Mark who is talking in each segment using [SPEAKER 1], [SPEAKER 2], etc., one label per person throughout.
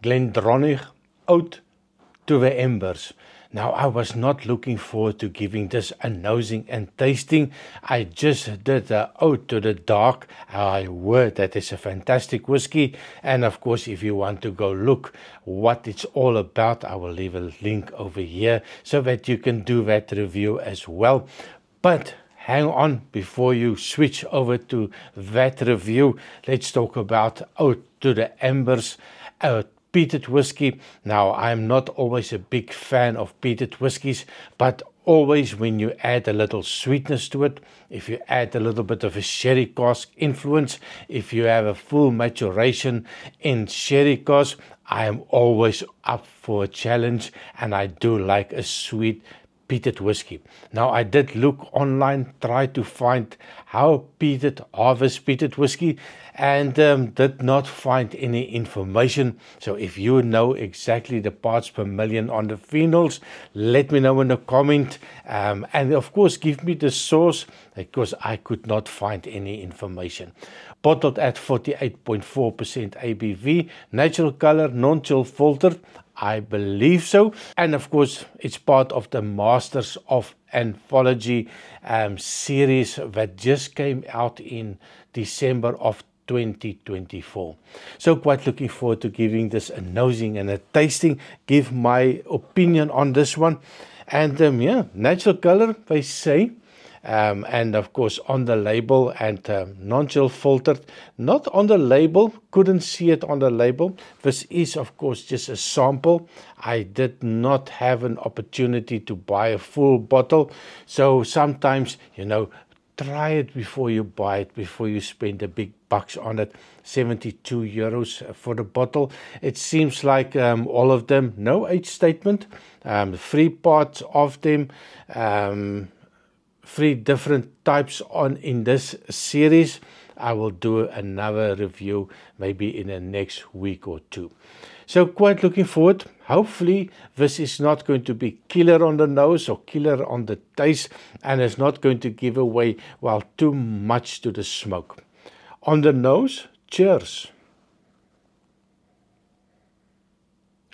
[SPEAKER 1] Glendronach Out to the Embers. Now, I was not looking forward to giving this a nosing and tasting. I just did the Out to the Dark. I heard that it's a fantastic whiskey. And of course, if you want to go look what it's all about, I will leave a link over here so that you can do that review as well. But hang on, before you switch over to that review, let's talk about Out to the Embers, peated whiskey. Now, I'm not always a big fan of peated whiskies, but always when you add a little sweetness to it, if you add a little bit of a sherry cask influence, if you have a full maturation in sherry cask, I am always up for a challenge, and I do like a sweet peated whiskey. Now, I did look online, try to find how peated harvest peated whiskey, and did not find any information. So if you know exactly the parts per million on the phenols, let me know in the comment, and of course give me the source, because I could not find any information. Bottled at 48.4% ABV, natural color, non-chill filtered, I believe so. And of course, it's part of the Masters of Anthology series that just came out in December of 2024. So quite looking forward to giving this a nosing and a tasting, give my opinion on this one. And yeah, natural color, they say. And of course on the label, and non-chill filtered, not on the label, couldn't see it on the label. This is of course just a sample. I did not have an opportunity to buy a full bottle, so sometimes, you know, try it before you buy it, before you spend the big bucks on it. 72 euros for the bottle. It seems like all of them, no age statement, 3 parts of them, 3 different types on in this series. I will do another review maybe in the next week or 2. So quite looking forward. Hopefully this is not going to be killer on the nose or killer on the taste, and it's not going to give away, well, too much to the smoke. On the nose, cheers.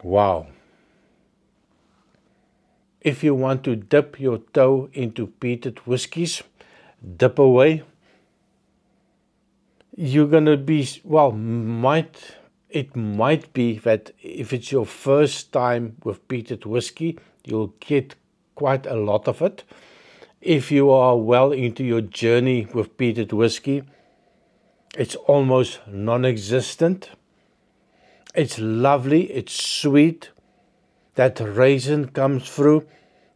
[SPEAKER 1] Wow. If you want to dip your toe into peated whiskies, dip away. You're going to be, well, it might be that if it's your first time with peated whiskey, you'll get quite a lot of it. If you are well into your journey with peated whiskey, it's almost non-existent. It's lovely, it's sweet. That raisin comes through.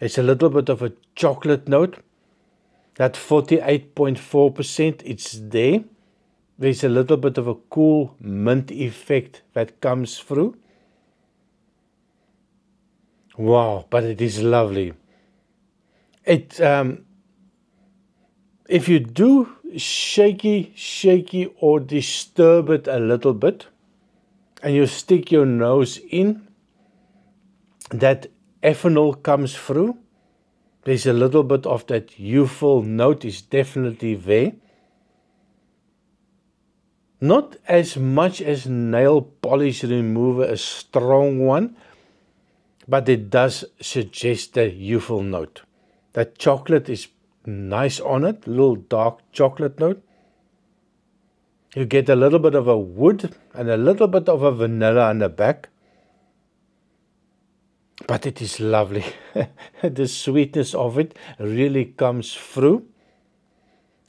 [SPEAKER 1] It's a little bit of a chocolate note. That 48.4%, it's there. There's a little bit of a cool mint effect that comes through. Wow, but it is lovely. It if you do shaky or disturb it a little bit, and you stick your nose in, that ethanol comes through. There's a little bit of that youthful note is definitely there. Not as much as nail polish remover, a strong one, but it does suggest a youthful note. That chocolate is nice on it, a little dark chocolate note. You get a little bit of a wood and a little bit of a vanilla on the back. But it is lovely. The sweetness of it really comes through.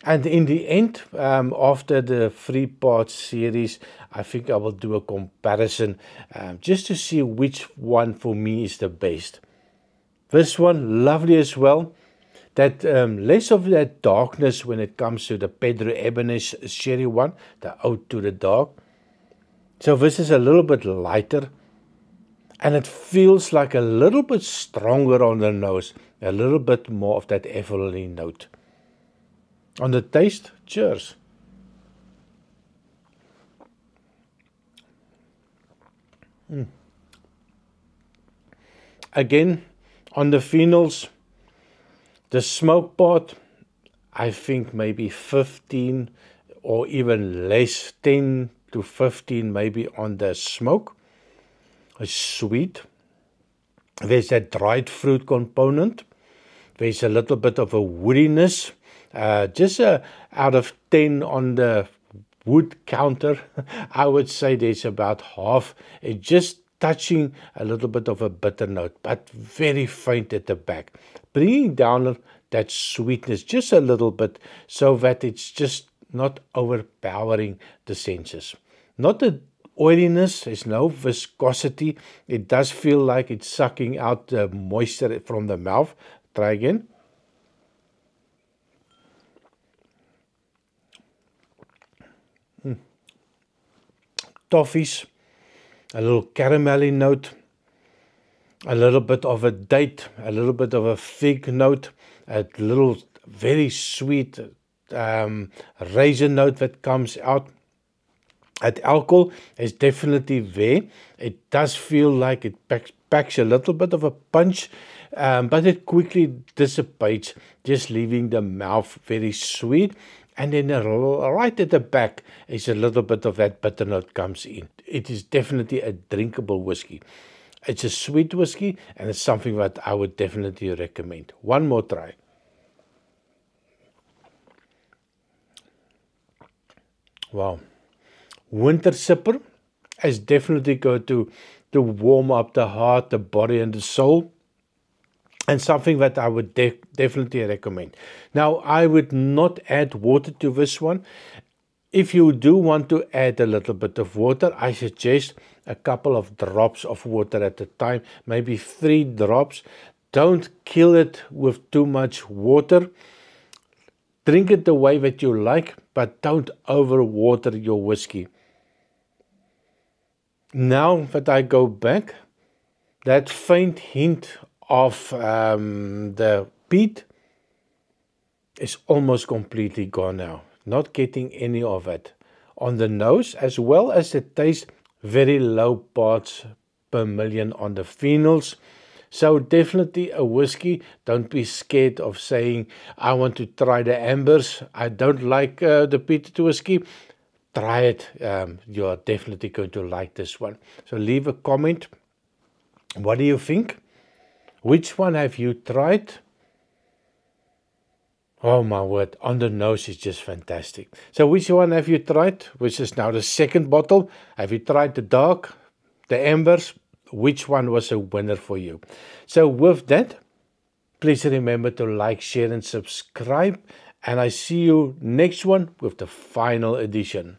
[SPEAKER 1] And in the end, after the 3-part series, I think I will do a comparison just to see which one for me is the best. This one, lovely as well. That less of that darkness when it comes to the Pedro Ximénez sherry one, the Out to the Dark. So this is a little bit lighter. And it feels like a little bit stronger on the nose. A little bit more of that ethanol note. On the taste, cheers. Again, on the phenols, the smoke part, I think maybe 15 or even less, 10 to 15 maybe on the smoke. It's sweet. There's a dried fruit component. There's a little bit of a woodiness. Just out of 10 on the wood counter, I would say there's about half. It's just touching a little bit of a bitter note, but very faint at the back. Bringing down that sweetness just a little bit so that it's just not overpowering the senses. Not a oiliness, there's no viscosity. It does feel like it's sucking out the moisture from the mouth. Try again. Toffees, a little caramelly note, a little bit of a date, a little bit of a fig note, a little very sweet raisin note that comes out. At alcohol is definitely there. It does feel like it packs a little bit of a punch, but it quickly dissipates, just leaving the mouth very sweet. And then right at the back is a little bit of that bitter note comes in. It is definitely a drinkable whiskey. It's a sweet whiskey, and it's something that I would definitely recommend. One more try. Wow. Winter sipper is definitely going to warm up the heart, the body, and the soul. And something that I would definitely recommend. Now, I would not add water to this one. If you do want to add a little bit of water, I suggest a couple of drops of water at a time, maybe 3 drops. Don't kill it with too much water. Drink it the way that you like, but don't overwater your whiskey. Now that I go back, that faint hint of the peat is almost completely gone now. Not getting any of it. On the nose, as well as the taste, very low parts per million on the phenols. So definitely a whiskey. Don't be scared of saying, I want to try the ambers. I don't like the peated whiskey. Try it. You are definitely going to like this one. So leave a comment. What do you think? Which one have you tried? Oh my word, on the nose is just fantastic. So which one have you tried? Which is now the second bottle. Have you tried the dark, the ambers? Which one was a winner for you? So with that, please remember to like, share and subscribe. And I see you next one with the final edition.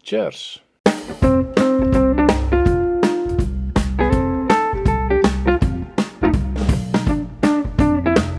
[SPEAKER 1] Cheers.